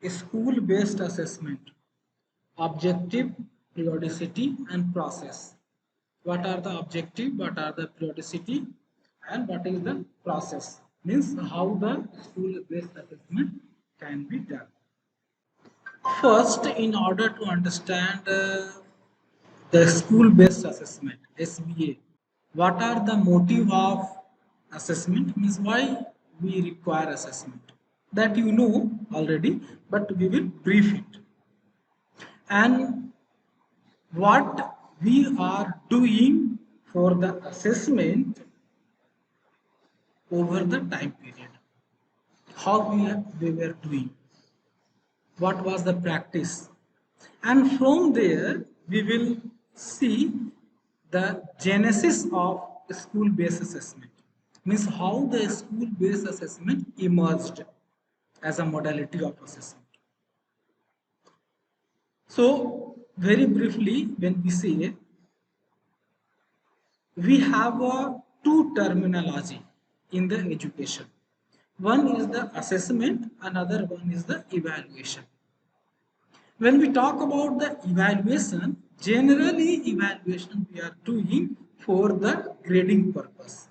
School-based assessment, objective, periodicity, and process. What are the objective, what are the periodicity, and what is the process? Means how the school-based assessment can be done. First, in order to understand the school-based assessment, SBA, what are the motive of assessment? Means why we require assessment. That you know already, but we will brief it. And what we are doing for the assessment over the time period. How we were doing. What was the practice? And from there, we will see the genesis of school-based assessment. Means how the school-based assessment emerged as a modality of assessment. So, very briefly, when we say we have two terminology in the education. One is the assessment, another one is the evaluation. When we talk about the evaluation, generally evaluation we are doing for the grading purpose,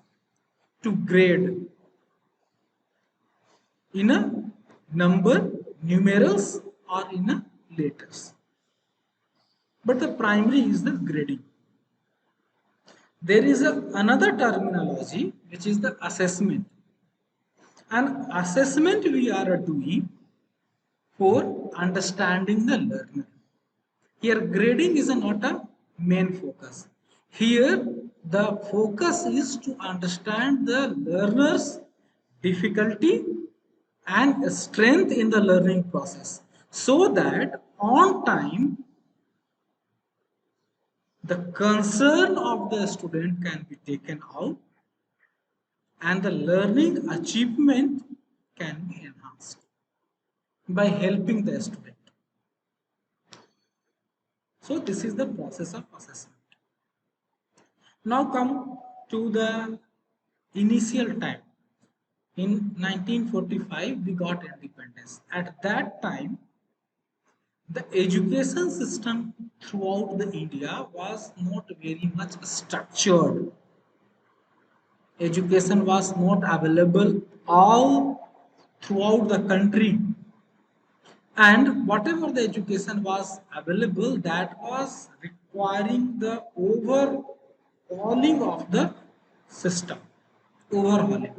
to grade in a number, numerals, or in a letters. But the primary is the grading. There is another terminology which is the assessment. And assessment we are doing for understanding the learner. Here grading is not a main focus. Here the focus is to understand the learner's difficulty and strength in the learning process, so that on time the concern of the student can be taken out and the learning achievement can be enhanced by helping the student. So this is the process of assessment. Now come to the initial time. In 1945 we got independence. At that time the education system throughout the India was not very much structured. Education was not available all throughout the country, and whatever the education was available, that was requiring the overhauling of the system. Overhauling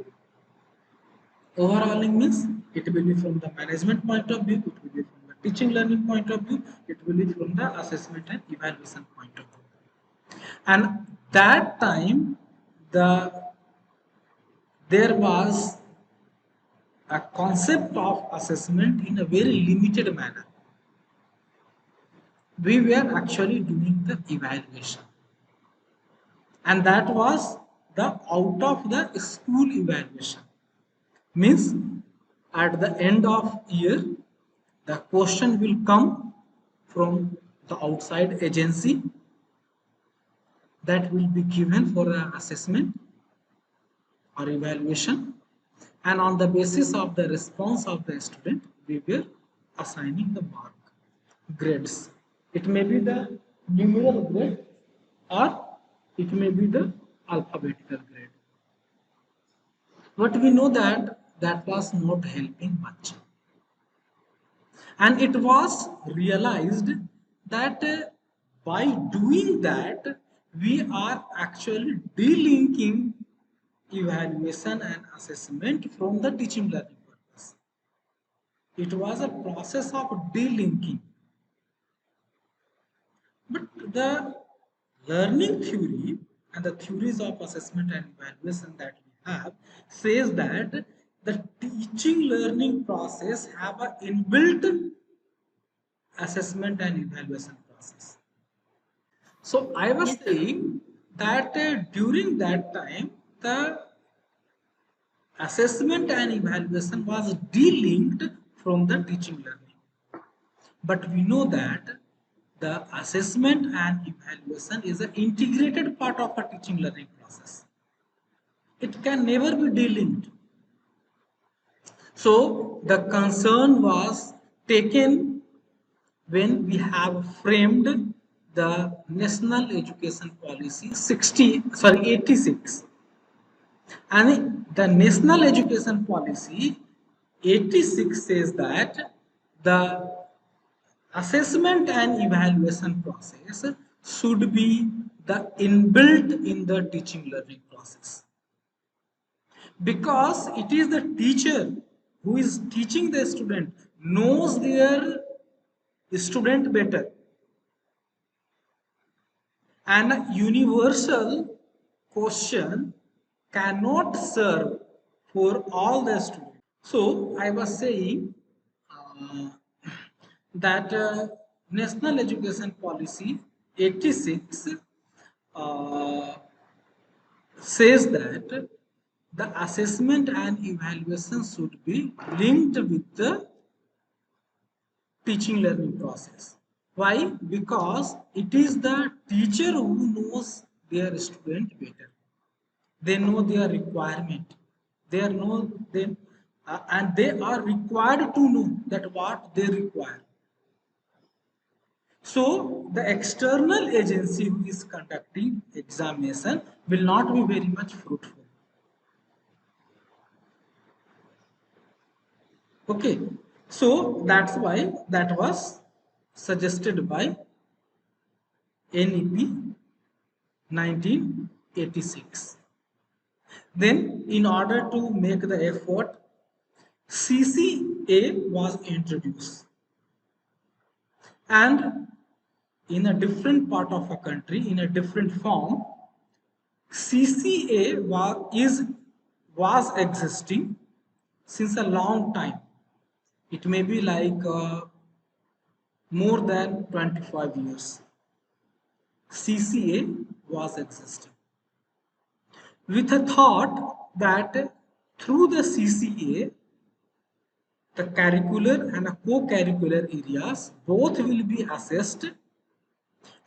means it will be from the management point of view, it will be from the teaching learning point of view, it will be from the assessment and evaluation point of view. And that time there was a concept of assessment in a very limited manner. We were actually doing the evaluation, and that was the out of the school evaluation. Means at the end of year, the question will come from the outside agency that will be given for the assessment or evaluation, and on the basis of the response of the student we were assigning the mark, grades. It may be the numeral grade or it may be the alphabetical grade. But we know that that was not helping much, and it was realized that by doing that we are actually delinking evaluation and assessment from the teaching learning purpose. It was a process of delinking. But the learning theory and the theories of assessment and evaluation that we have says that the teaching learning process have a inbuilt assessment and evaluation process. So I was saying that during that time the assessment and evaluation was delinked from the teaching learning. But we know that the assessment and evaluation is an integrated part of a teaching learning process. It can never be delinked. So the concern was taken when we have framed the National Education Policy 86. And the National Education Policy 86 says that the assessment and evaluation process should be the inbuilt in the teaching learning process, because it is the teacher who is teaching the student knows their student better, and a universal question cannot serve for all the students. So I was saying uh, that National Education Policy 86 uh, says that the assessment and evaluation should be linked with the teaching learning process. Why? Because it is the teacher who knows their student better. They know their requirement. They know them, and they are required to know that what they require. So the external agency who is conducting examination will not be very much fruitful. Okay, so that's why that was suggested by NEP 1986. Then, in order to make the effort, CCA was introduced, and in a different part of a country, in a different form, CCA was existing since a long time. It may be like more than 25 years. CCA was existing with a thought that through the CCA, the curricular and co-curricular areas both will be assessed,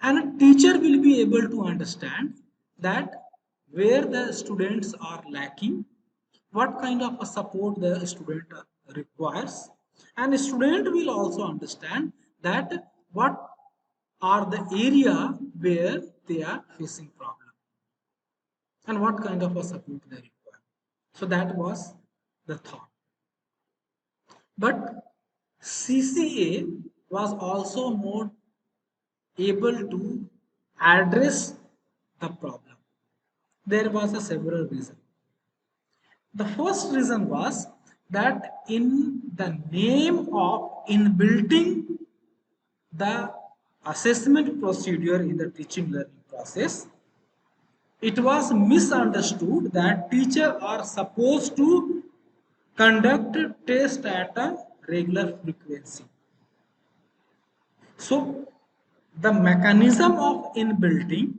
and a teacher will be able to understand that where the students are lacking, what kind of a support the student requires, and a student will also understand that what are the area where they are facing problem and what kind of a support they require. So that was the thought. But CCA was also not able to address the problem. There was a several reasons. The first reason was that in the name of inbuilding the assessment procedure in the teaching learning process, it was misunderstood that teachers are supposed to conduct tests at a regular frequency. So the mechanism of inbuilding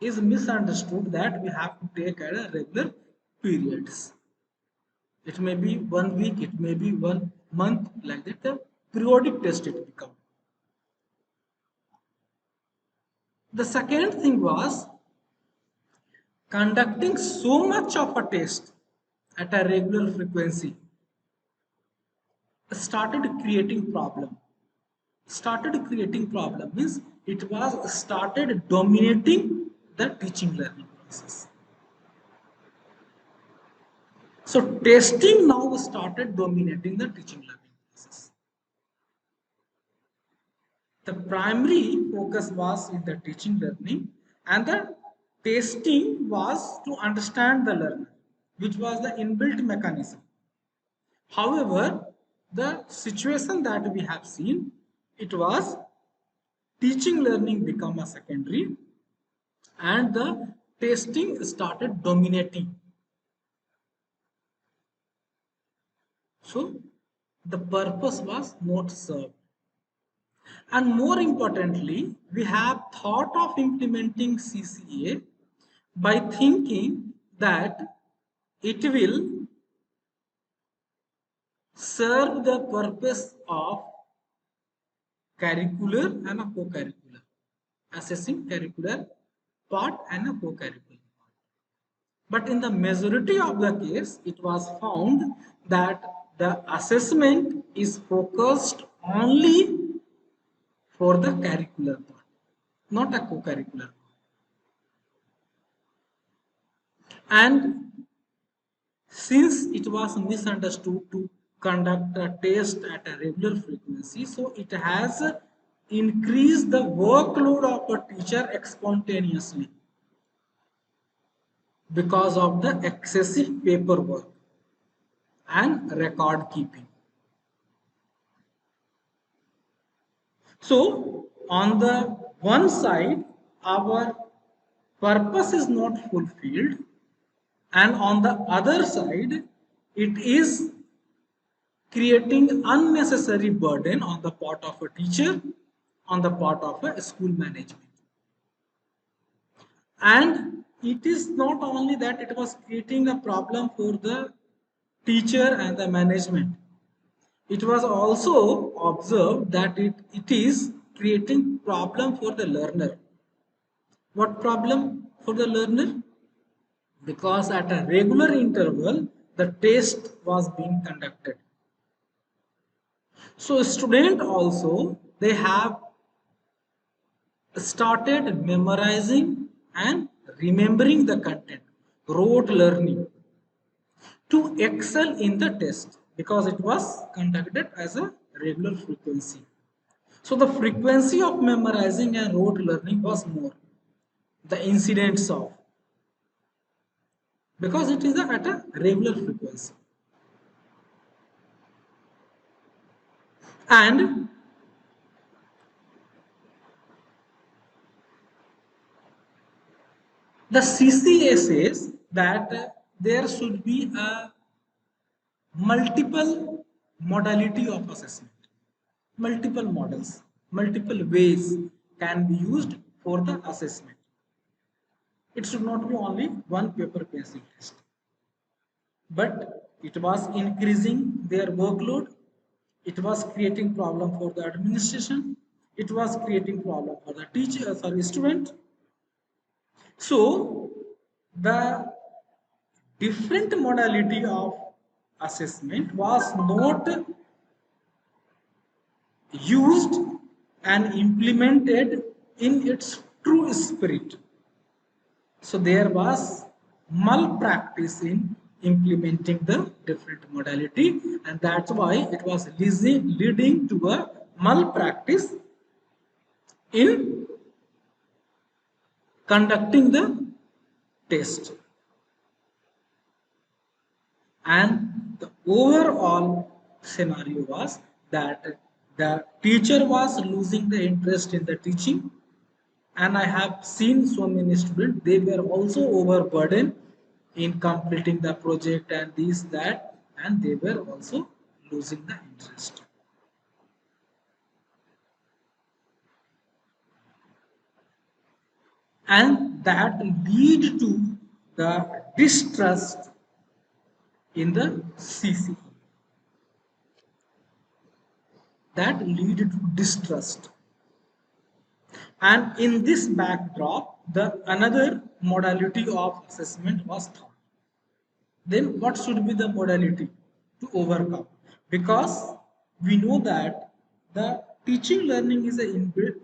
is misunderstood that we have to take at a regular periods. It may be 1 week, it may be 1 month, like that. The periodic test it become. The second thing was conducting so much of a test at a regular frequency started creating problem. Started creating problem means it was started dominating the teaching learning process. So testing now started dominating the teaching learning process. The primary focus was in the teaching learning, and the testing was to understand the learner, which was the inbuilt mechanism. However, the situation that we have seen, it was teaching learning become a secondary, and the testing started dominating. So the purpose was not served. And more importantly, we have thought of implementing CCA by thinking that it will serve the purpose of curricular and a co-curricular, assessing curricular part and a co-curricular part. But in the majority of the case, it was found that the assessment is focused only for the curricular part, not a co-curricular. And since it was misunderstood to conduct a test at a regular frequency, so it has increased the workload of a teacher spontaneously because of the excessive paperwork and record keeping. So, on the one side, our purpose is not fulfilled, and on the other side, it is creating unnecessary burden on the part of a teacher, on the part of a school management. And it is not only that it was creating a problem for the teacher and the management. It was also observed that it is creating problem for the learner. What problem for the learner? Because at a regular interval, the test was being conducted. So student also, they have started memorizing and remembering the content, rote learning to excel in the test because it was conducted as a regular frequency. So the frequency of memorizing and rote learning was more. The incidents of, because it is at a regular frequency. And the CCA says that there should be a multiple modality of assessment. Multiple models, multiple ways can be used for the assessment. It should not be only one paper pencil test. But it was increasing their workload. It was creating problem for the administration. It was creating problem for the teacher, sorry, student. So the different modality of assessment was not used and implemented in its true spirit. So there was malpractice in implementing the different modality, and that's why it was leading to a malpractice in conducting the test. And the overall scenario was that the teacher was losing the interest in the teaching, and I have seen so many students, they were also overburdened in completing the project and this, that, and they were also losing the interest. And that lead to the distrust in the CCE. That lead to distrust. And in this backdrop, the another modality of assessment was thought. Then what should be the modality to overcome? Because we know that the teaching learning is a inbuilt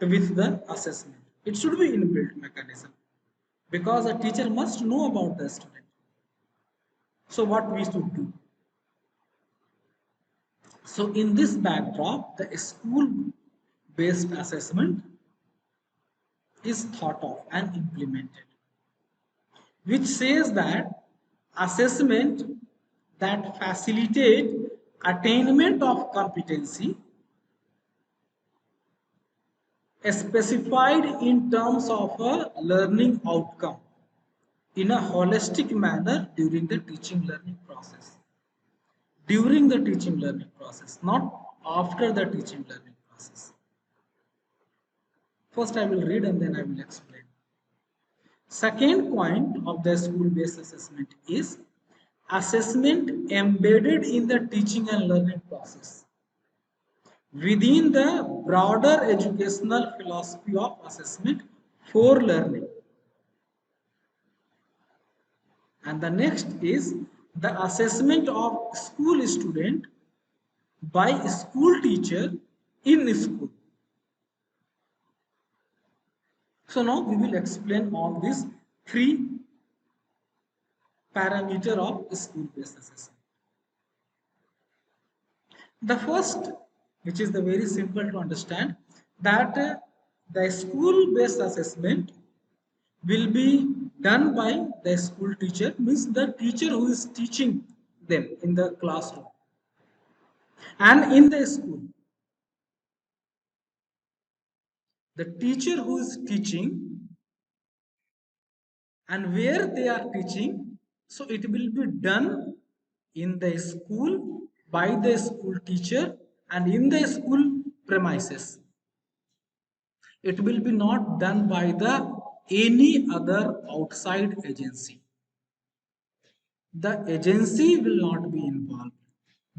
with the assessment. It should be inbuilt mechanism because a teacher must know about the student. So what we should do? So in this backdrop, the school-based assessment is thought of and implemented, which says that assessment that facilitate attainment of competency specified in terms of a learning outcome in a holistic manner during the teaching learning process. During the teaching learning process, not after the teaching learning process. First I will read and then I will explain. Second point of the school-based assessment is assessment embedded in the teaching and learning process within the broader educational philosophy of assessment for learning. And the next is the assessment of school student by a school teacher in school. So now we will explain all these three parameter of school-based assessment. The first, which is the very simple to understand, that the school-based assessment will be done by the school teacher, means the teacher who is teaching them in the classroom and in the school. The teacher who is teaching and where they are teaching, so it will be done in the school by the school teacher and in the school premises. It will be not done by the any other outside agency. The agency will not be involved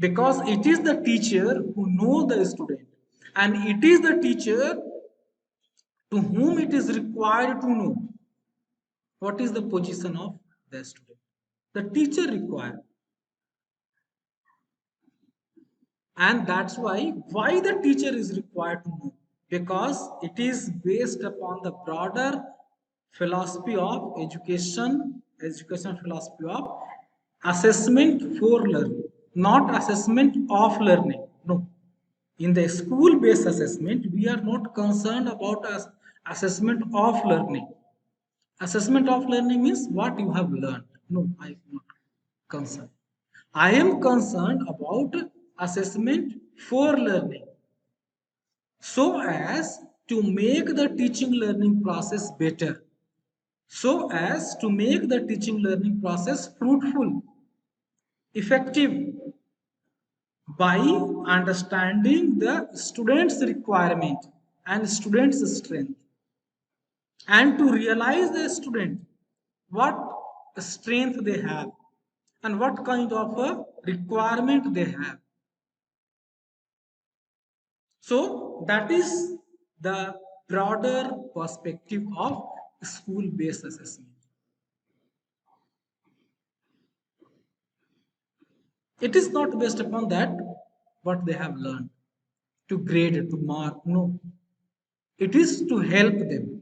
because it is the teacher who know the student and it is the teacher to whom it is required to know what is the position of the student. The teacher required, and that's why the teacher is required to know, because it is based upon the broader philosophy of education philosophy of assessment for learning, not assessment of learning. No, in the school based assessment we are not concerned about assessment of learning. Assessment of learning means what you have learned. No, I am not concerned. I am concerned about assessment for learning so as to make the teaching learning process better, so as to make the teaching learning process fruitful, effective by understanding the student's requirement and student's strength, and to realize the student what strength they have and what kind of a requirement they have. So that is the broader perspective of school based assessment. It is not based upon that what they have learned to grade, to mark. No, it is to help them.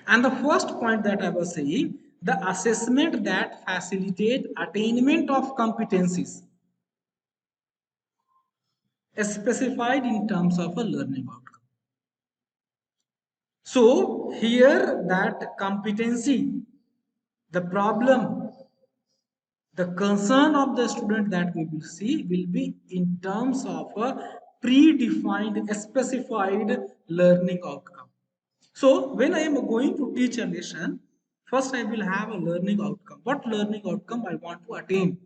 And the first point that I was saying, the assessment that facilitate attainment of competencies specified in terms of a learning outcome. So here that competency, the problem, the concern of the student that we will see will be in terms of a predefined, specified learning outcome. So when I am going to teach a lesson, first I will have a learning outcome. What learning outcome I want to attain?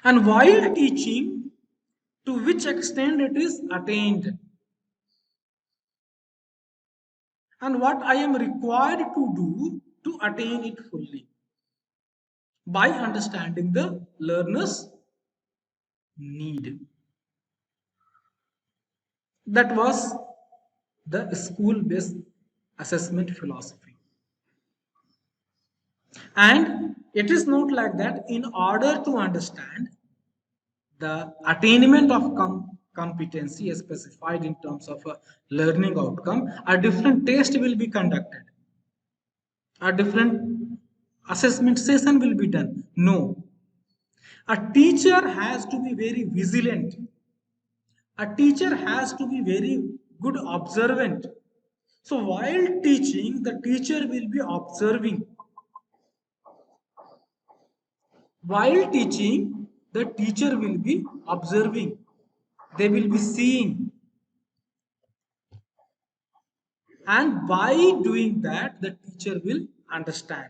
And while teaching, to which extent it is attained? And what I am required to do to attain it fully by understanding the learner's need. That was the school based assessment philosophy. And it is not like that. In order to understand the attainment of competency specified in terms of a learning outcome, a different test will be conducted, a different assessment session will be done. No, a teacher has to be very vigilant. A teacher has to be very good observant. So while teaching, the teacher will be observing. While teaching, the teacher will be observing. They will be seeing. And by doing that, the teacher will understand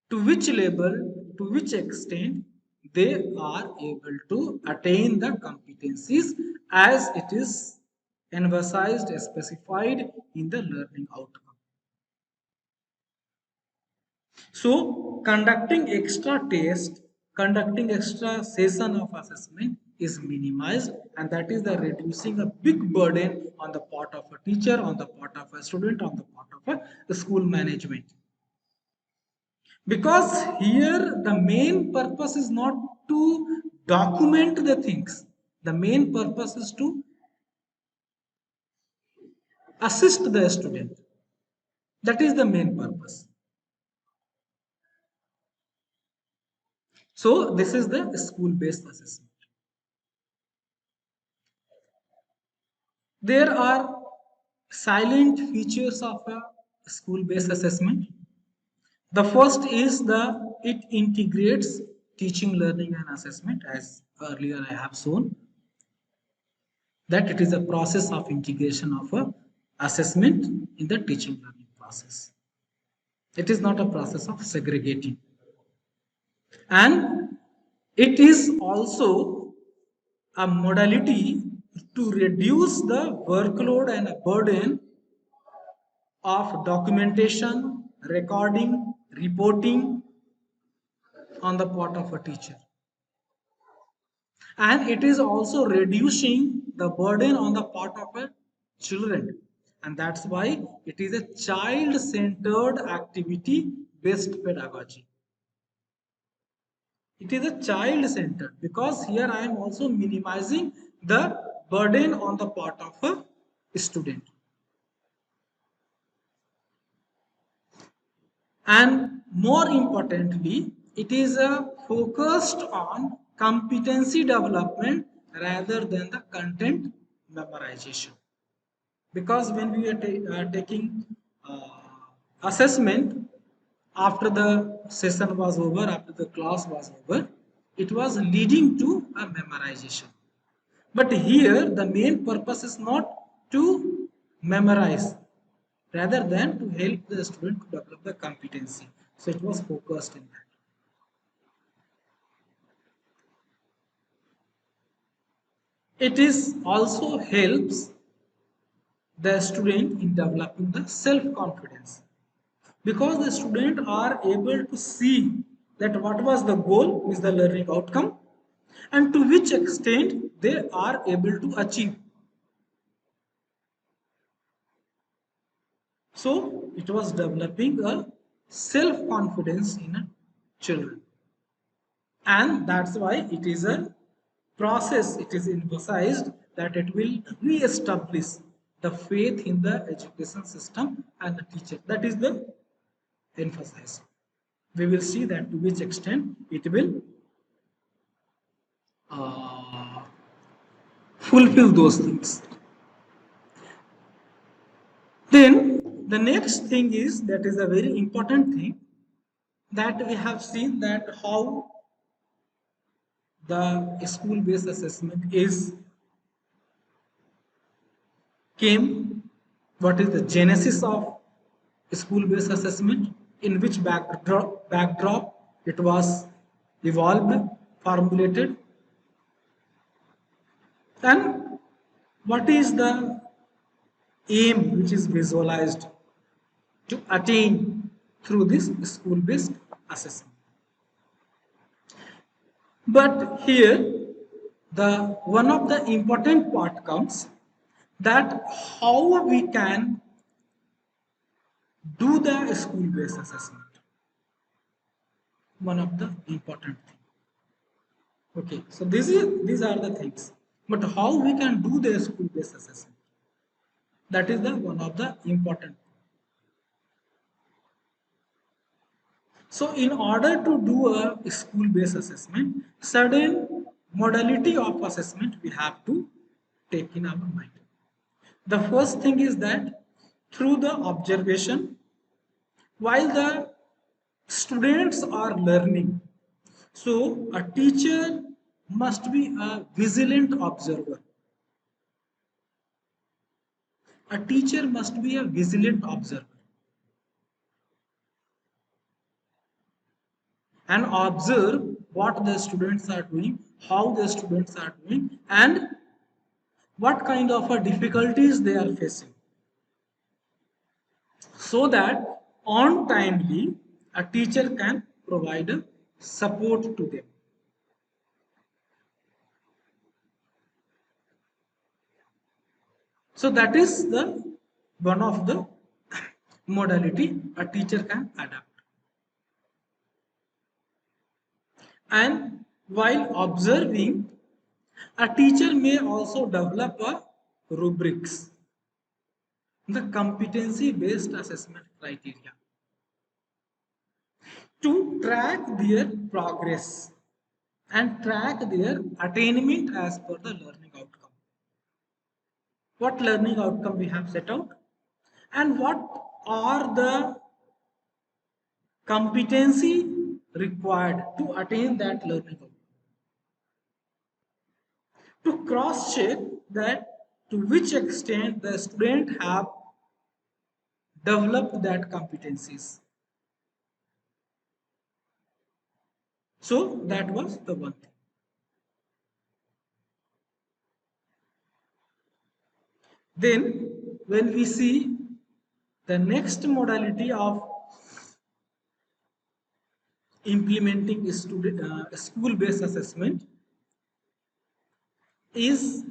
to which level, to which extent they are able to attain the competencies as it is emphasized, specified in the learning outcome. So, conducting extra test, conducting extra session of assessment is minimized, and that is the reducing a big burden on the part of a teacher, on the part of a student, on the part of a school management. Because here the main purpose is not to document the things. The main purpose is to assist the student. That is the main purpose. So this is the school-based assessment. There are silent features of a school-based assessment. The first is the it integrates teaching, learning, and assessment, as earlier I have shown that it is a process of integration of a assessment in the teaching learning process. It is not a process of segregating, and it is also a modality to reduce the workload and burden of documentation, recording, reporting on the part of a teacher. And it is also reducing the burden on the part of a children. And that's why it is a child-centered activity based pedagogy. It is a child-centered because here I am also minimizing the burden on the part of a student. And more importantly, it is focused on competency development rather than the content memorization. Because when we are taking uh, assessment after the session was over, after the class was over, it was leading to a memorization. But here the main purpose is not to memorize, rather than to help the student to develop the competency. So it was focused in that. It is also helps the student in developing the self-confidence, because the student are able to see that what was the goal is the learning outcome and to which extent they are able to achieve. So it was developing a self-confidence in a children, and that's why it is a process. It is emphasized that it will re-establish the faith in the education system and the teacher. That is the emphasis. We will see that to which extent it will uh, fulfill those things. Then the next thing is, that is a very important thing, that we have seen that how the school-based assessment is came, what is the genesis of school-based assessment, in which backdrop it was evolved, formulated, and what is the aim which is visualized to attain through this school-based assessment. But here, the one of the important part comes, that how we can do the school-based assessment. One of the important thing. Okay, so these are the things. But how we can do the school-based assessment? That is the one of the important. So in order to do a school-based assessment, certain modality of assessment we have to take in our mind. The first thing is that through the observation, while the students are learning, so a teacher must be a vigilant observer. A teacher must be a vigilant observer and observe what the students are doing, how the students are doing, and what kind of difficulties they are facing, so that on timely a teacher can provide a support to them. So that is the one of the modality a teacher can adapt. And while observing, a teacher may also develop a rubrics, the competency based assessment criteria, to track their progress and track their attainment as per the learning outcome. What learning outcome we have set out, and what are the competency required to attain that learning outcome. To cross check that to which extent the student have developed that competencies. So that was the one thing. Then when we see the next modality of implementing school-based assessment is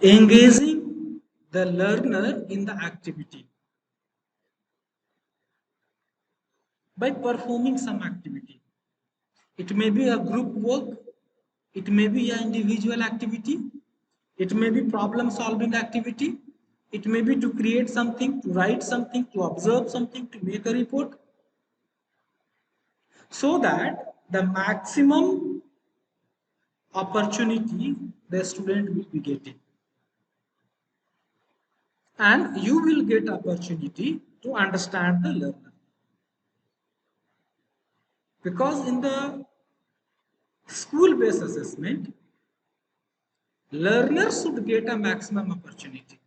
engaging the learner in the activity by performing some activity. It may be a group work, it may be an individual activity, it may be problem solving activity, it may be to create something, to write something, to observe something, to make a report, so that the maximum opportunity the student will be getting. And you will get opportunity to understand the learner. Because in the school-based assessment, learners should get a maximum opportunity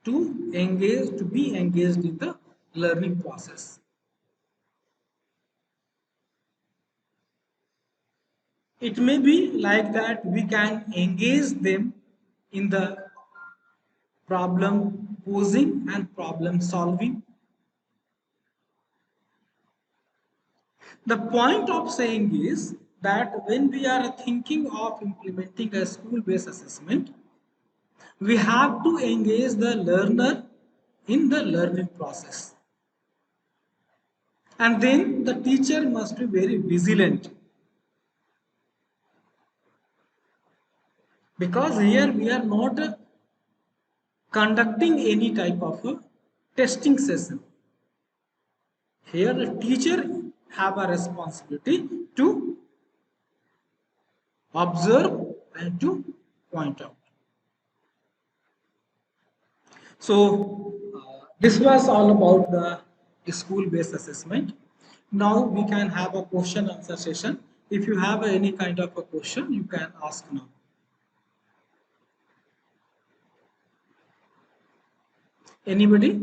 to engage, to be engaged in the learning process. It may be like that we can engage them in the problem posing and problem solving. The point of saying is that when we are thinking of implementing a school-based assessment, we have to engage the learner in the learning process. And then the teacher must be very vigilant, because here we are not conducting any type of a testing session. Here the teacher have a responsibility to observe and to point out. So this was all about the school-based assessment. Now we can have a question answer session. If you have any kind of a question, you can ask now. Anybody?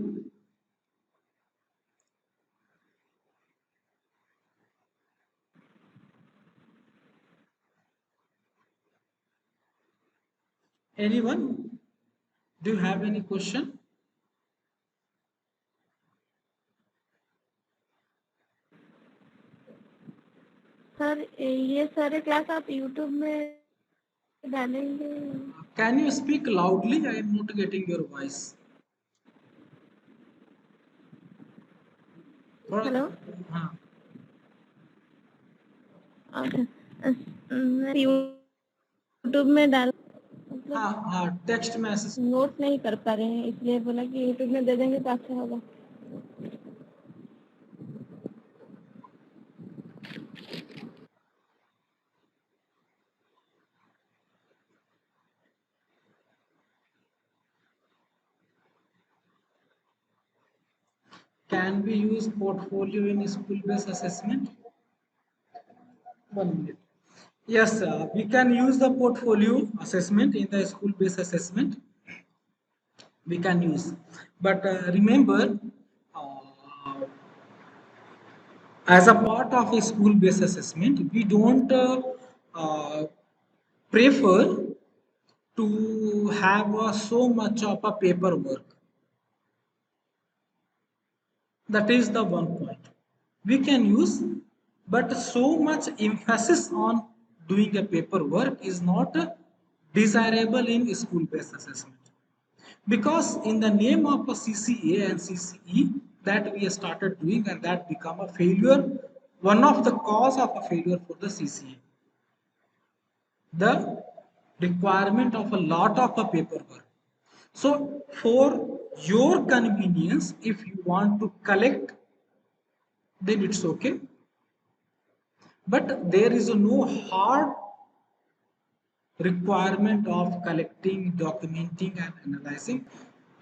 Anyone? Do you have any question? Sir ये सारे class आप YouTube में डालेंगे? Can you speak loudly? I am not getting your voice. Hello हाँ YouTube में डाल हाँ हाँ टेक्स्ट मैसेज नोट नहीं कर पा रहे हैं, इसलिए बोला कि यूट्यूब में दे देंगे तो अच्छा होगा. Can we use portfolio in school-based assessment? 1 minute. Yes, we can use the portfolio assessment in the school-based assessment. We can use, but remember, uh, as a part of a school-based assessment, we don't prefer to have so much of a paperwork. That is the one point we can use, but so much emphasis on doing a paperwork is not desirable in school-based assessment, because in the name of a CCA and CCE that we started doing and that become a failure one of the cause of a failure for the CCA. The requirement of a lot of a paperwork. So for your convenience, if you want to collect, then it's okay. But there is no hard requirement of collecting, documenting, and analyzing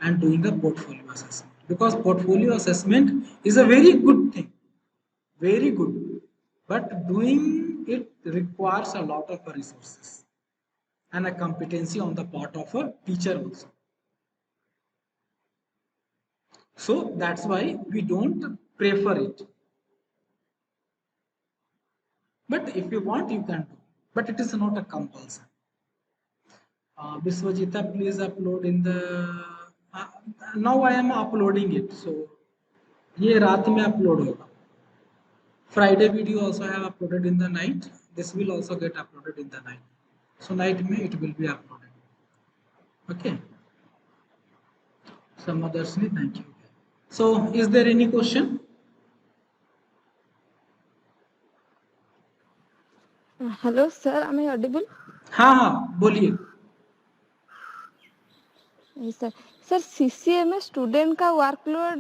and doing a portfolio assessment. Because portfolio assessment is a very good thing, very good. But doing it requires a lot of resources and a competency on the part of a teacher also. So that's why we don't prefer it. But if you want, you can do. But it is not a compulsion. Biswajita, please upload in the. Uh, Now I am uploading it. So ये रात में upload होगा. Friday video also I have uploaded in the night. This will also get uploaded in the night. So night में it will be uploaded. Okay. Some others, thank you. So is there any question? Hello, sir. Am I audible? हाँ बोलिए. Sir sir CCA में student का workload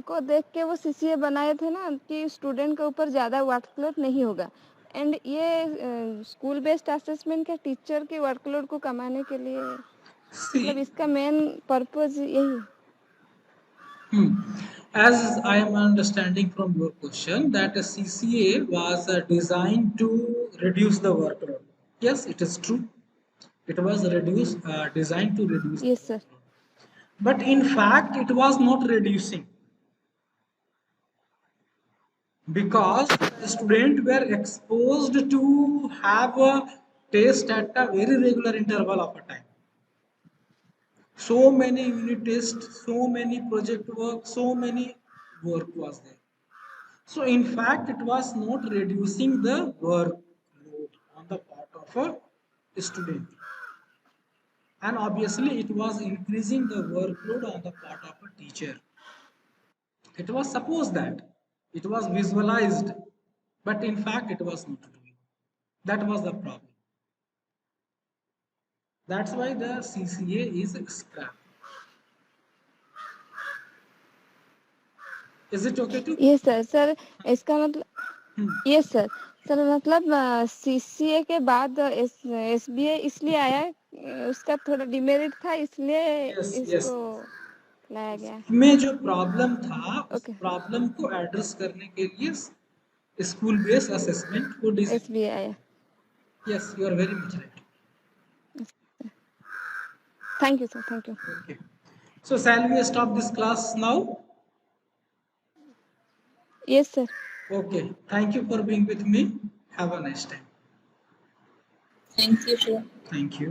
को देख के वो CCA बनाए थे ना कि स्टूडेंट के ऊपर ज़्यादा वर्कलोड नहीं होगा एंड ये स्कूल बेस्ड असेसमेंट के टीचर के वर्कलोड को कमाने के लिए मतलब इसका मेन पर्पस यही है. As I am understanding from your question that a CCA was designed to reduce the workload. Yes, it is true. It was designed to reduce the yes sir. workload. But in fact, it was not reducing because the students were exposed to have a test at a very regular interval of a time. So many unit tests, so many project work, so many work was there. So in fact, it was not reducing the workload on the part of a student. And obviously, it was increasing the workload on the part of a teacher. It was supposed that it was visualized, but in fact, it was not doing. That was the problem. That's why the CCA is scrapped. Is it okay to? Yes sir. Sir इसका मतलब yes sir. Sir मतलब CCA के बाद SBA इसलिए आया उसका थोड़ा demerit था इसलिए Yes, इसको yes. लाया गया. में जो प्रॉब्लम था उस ओके. प्रॉब्लम को एड्रेस करने के लिए स्कूल बेस्ड असेसमेंट को डिजाइन. एसबीए आया. Yes, you are very much right. Thank you sir. Thank you. Okay. So shall we stop this class now? Yes sir. Okay. Thank you for being with me. Have a nice time. Thank you, sir. Thank you.